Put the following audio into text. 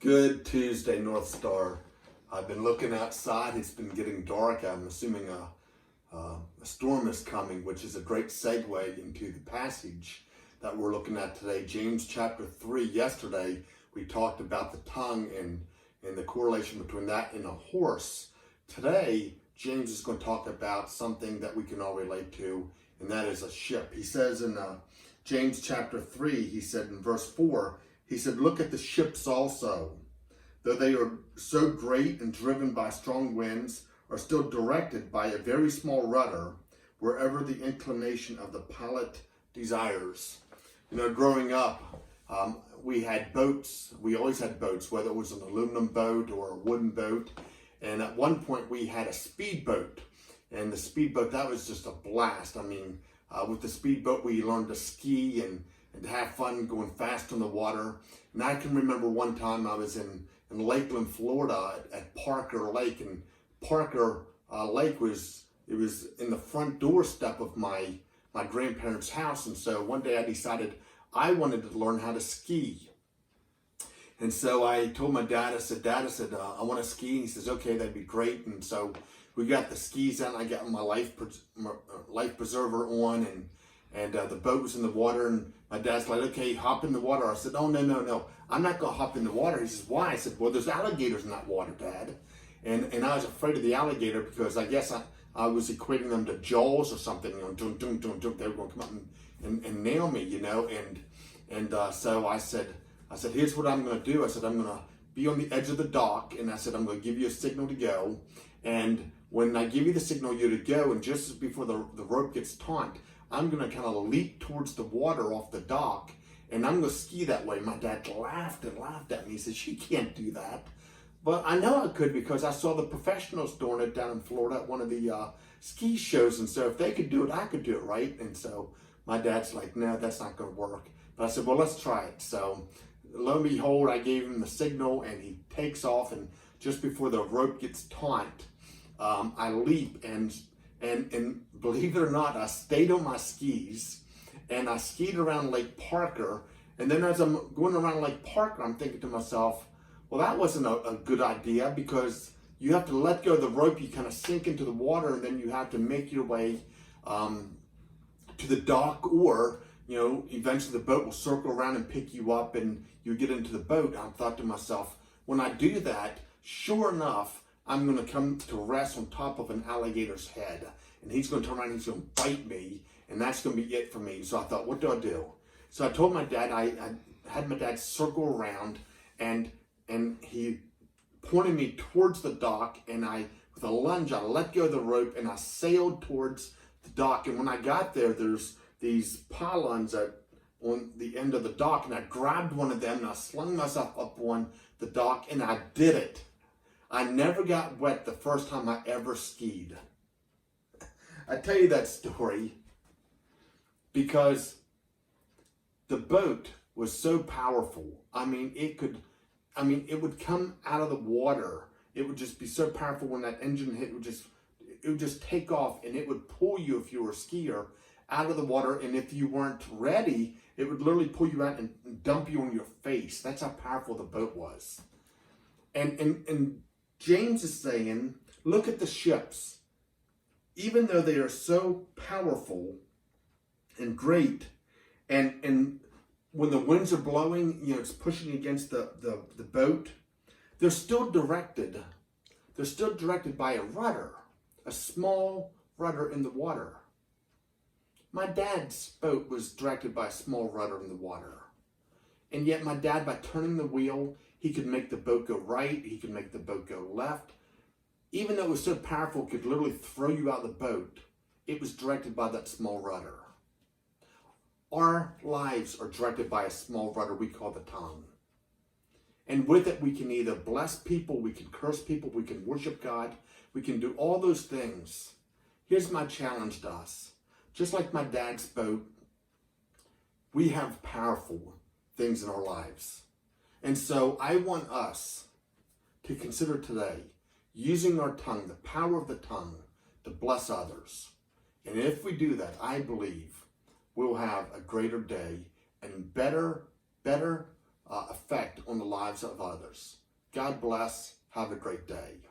Good Tuesday, North Star. I've been looking outside. It's been getting dark. I'm assuming a storm is coming, which is a great segue into the passage that we're looking at today. James chapter 3. Yesterday, we talked about the tongue and the correlation between that and a horse. Today, James is going to talk about something that we can all relate to, and that is a ship. He says in James chapter 3, he said in verse 4, he said, "Look at the ships also, though they are so great and driven by strong winds, are still directed by a very small rudder, wherever the inclination of the pilot desires." You know, growing up, we had boats. We always had boats, whether it was an aluminum boat or a wooden boat. And at one point, we had a speedboat. And the speedboat, that was just a blast. I mean, with the speedboat, we learned to ski and to have fun going fast on the water. And I can remember one time I was in Lakeland, Florida at Parker Lake. And Parker Lake was in the front doorstep of my grandparents' house. And so one day I decided I wanted to learn how to ski. And so I told my dad, I said, I want to ski. And he says, okay, that'd be great. And so we got the skis out, and I got my life preserver on, and the boat was in the water, and my dad's like, okay, hop in the water. I said, oh, no, I'm not going to hop in the water. He says, why? I said, well, there's alligators in that water, Dad. And I was afraid of the alligator because I guess I was equating them to Jaws or something, you know, they were going to come up and nail me, you know, and so I said, here's what I'm going to do. I said, I'm going to be on the edge of the dock, and I said, I'm going to give you a signal to go, and when I give you the signal you to go, and just before the rope gets taut, I'm going to kind of leap towards the water off the dock, and I'm going to ski that way. My dad laughed at me. He said, "You can't do that." But I know I could because I saw the professionals doing it down in Florida at one of the ski shows, and so if they could do it, I could do it, right? And so my dad's like, "No, that's not going to work." But I said, "Well, let's try it." So lo and behold, I gave him the signal, and he takes off, and just before the rope gets taut, I leap, and believe it or not, I stayed on my skis, and I skied around Lake Parker. And then as I'm going around Lake Parker, I'm thinking to myself, well, that wasn't a good idea, because you have to let go of the rope, you kind of sink into the water, and then you have to make your way to the dock, or, you know, eventually the boat will circle around and pick you up, and you get into the boat. I thought to myself, when I do that, sure enough, I'm going to come to rest on top of an alligator's head, and he's going to turn around and he's going to bite me, and that's going to be it for me. So I thought, what do I do? So I told my dad, I had my dad circle around, and he pointed me towards the dock, and with a lunge, I let go of the rope, and I sailed towards the dock. And when I got there, there's these pylons on the end of the dock, and I grabbed one of them, and I slung myself up on the dock, and I did it. I never got wet the first time I ever skied. I tell you that story because the boat was so powerful. I mean, it would come out of the water. It would just be so powerful when that engine hit. It would just take off, and it would pull you, if you were a skier, out of the water. And if you weren't ready, it would literally pull you out and dump you on your face. That's how powerful the boat was. And James is saying, look at the ships. Even though they are so powerful and great, and when the winds are blowing, you know, it's pushing against the boat, they're still directed. They're still directed by a rudder, a small rudder in the water. My dad's boat was directed by a small rudder in the water. And yet my dad, by turning the wheel, he could make the boat go right, he could make the boat go left. Even though it was so powerful, it could literally throw you out of the boat, it was directed by that small rudder. Our lives are directed by a small rudder we call the tongue. And with it, we can either bless people, we can curse people, we can worship God, we can do all those things. Here's my challenge to us. Just like my dad's boat, we have powerful things in our lives. And so I want us to consider today using our tongue, the power of the tongue, to bless others. And if we do that, I believe we'll have a greater day and better effect on the lives of others. God bless. Have a great day.